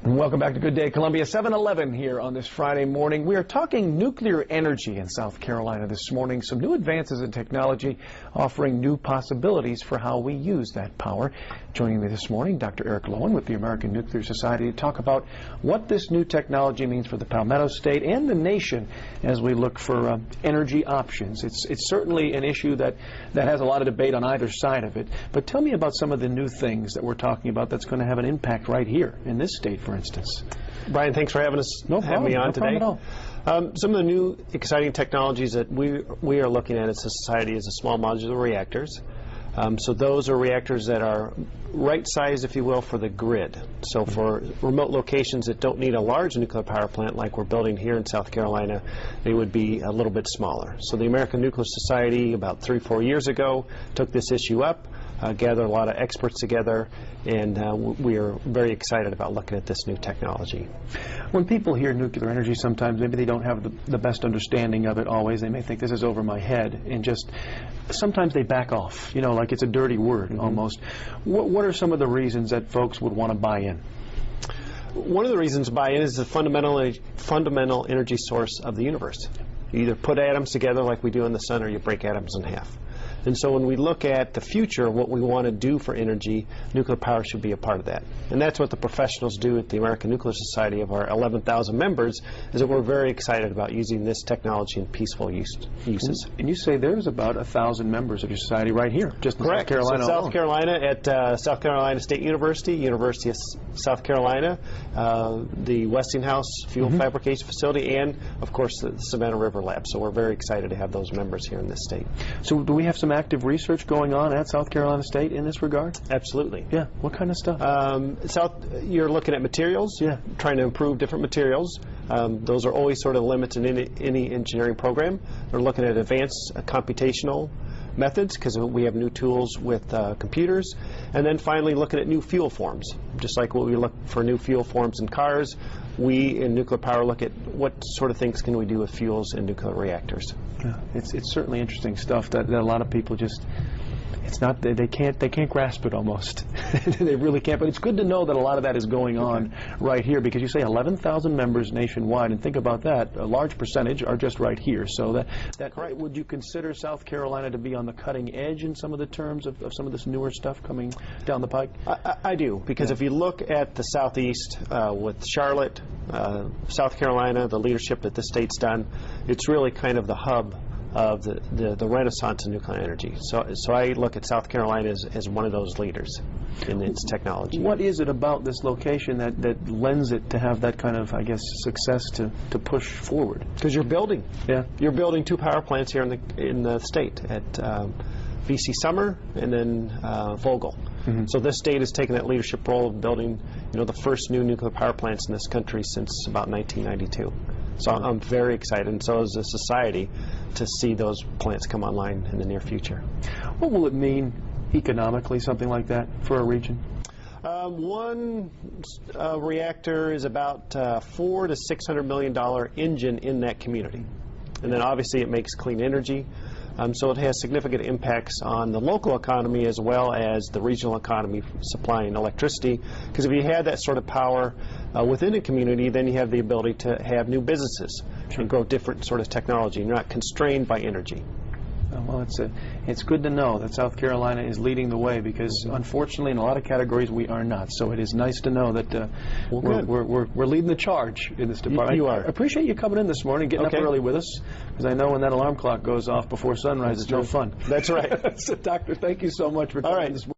Welcome back to Good Day Columbia, 7-Eleven here on this Friday morning. We are talking nuclear energy in South Carolina this morning. Some new advances in technology offering new possibilities for how we use that power. Joining me this morning, Dr. Eric Loewen with the American Nuclear Society to talk about what this new technology means for the Palmetto State and the nation as we look for energy options. It's certainly an issue that has a lot of debate on either side of it. But tell me about some of the new things that we're talking about that's going to have an impact right here in this state, for instance. Brian, thanks for having me on today. Some of the new exciting technologies that we are looking at as a society is the small modular reactors. So those are reactors that are right size, if you will, for the grid. So for remote locations that don't need a large nuclear power plant like we're building here in South Carolina, they would be a little bit smaller. So the American Nuclear Society about 3-4 years ago took this issue up, gathered a lot of experts together, and we are very excited about looking at this new technology. When people hear nuclear energy, sometimes maybe they don't have the best understanding of it always. They may think this is over my head, and just sometimes they back off, you know, like it's a dirty word almost. What are some of the reasons that folks would want to buy in? One of the reasons to buy in is the fundamental energy source of the universe. You either put atoms together like we do in the sun, or you break atoms in half. And so when we look at the future, what we want to do for energy, nuclear power should be a part of that. And that's what the professionals do at the American Nuclear Society of our 11,000 members, is that we're very excited about using this technology in peaceful uses. And you say there's about 1,000 members of your society right here, just in South Carolina alone. South Carolina at South Carolina State University, University of South Carolina, the Westinghouse Fuel Fabrication Facility, and, of course, the Savannah River Lab. So we're very excited to have those members here in this state. So do we have some active research going on at South Carolina State in this regard? Absolutely. Yeah. What kind of stuff? You're looking at materials, trying to improve different materials. Those are always sort of limits in any engineering program. They're looking at advanced computational methods, because we have new tools with computers, and then finally looking at new fuel forms. Just like what we look for new fuel forms in cars, we in nuclear power look at what sort of things can we do with fuels in nuclear reactors. Yeah, it's certainly interesting stuff that a lot of people just, it's not, they can't grasp it almost. They really can't. But it's good to know that a lot of that is going on right here, because you say 11,000 members nationwide, and think about that, a large percentage are just right here. So that would you consider South Carolina to be on the cutting edge in some of the terms of some of this newer stuff coming down the pike? I do, because if you look at the Southeast with Charlotte, South Carolina, the leadership that the state's done, it's really kind of the hub of the renaissance in nuclear energy. So I look at South Carolina as one of those leaders in its technology. What is it about this location that lends it to have that kind of, I guess, success to push forward? Because you're building. Yeah. You're building 2 power plants here in the state at V.C. Summer and then Vogel. So this state has taken that leadership role of building, the first new nuclear power plants in this country since about 1992. So I'm very excited, and so is the society, to see those plants come online in the near future. What will it mean economically, something like that, for a region? One reactor is about $400 to $600 million engine in that community. And then obviously it makes clean energy. So it has significant impacts on the local economy as well as the regional economy supplying electricity. Because if you had that sort of power within a community, then you have the ability to have new businesses and grow different sort of technology. You're not constrained by energy. Well, it's good to know that South Carolina is leading the way, because unfortunately in a lot of categories we are not. So it is nice to know that we're leading the charge in this department. You are. I appreciate you coming in this morning, getting up early with us, because I know when that alarm clock goes off before sunrise, it's no fun. That's right. So, Doctor, thank you so much for coming in this morning.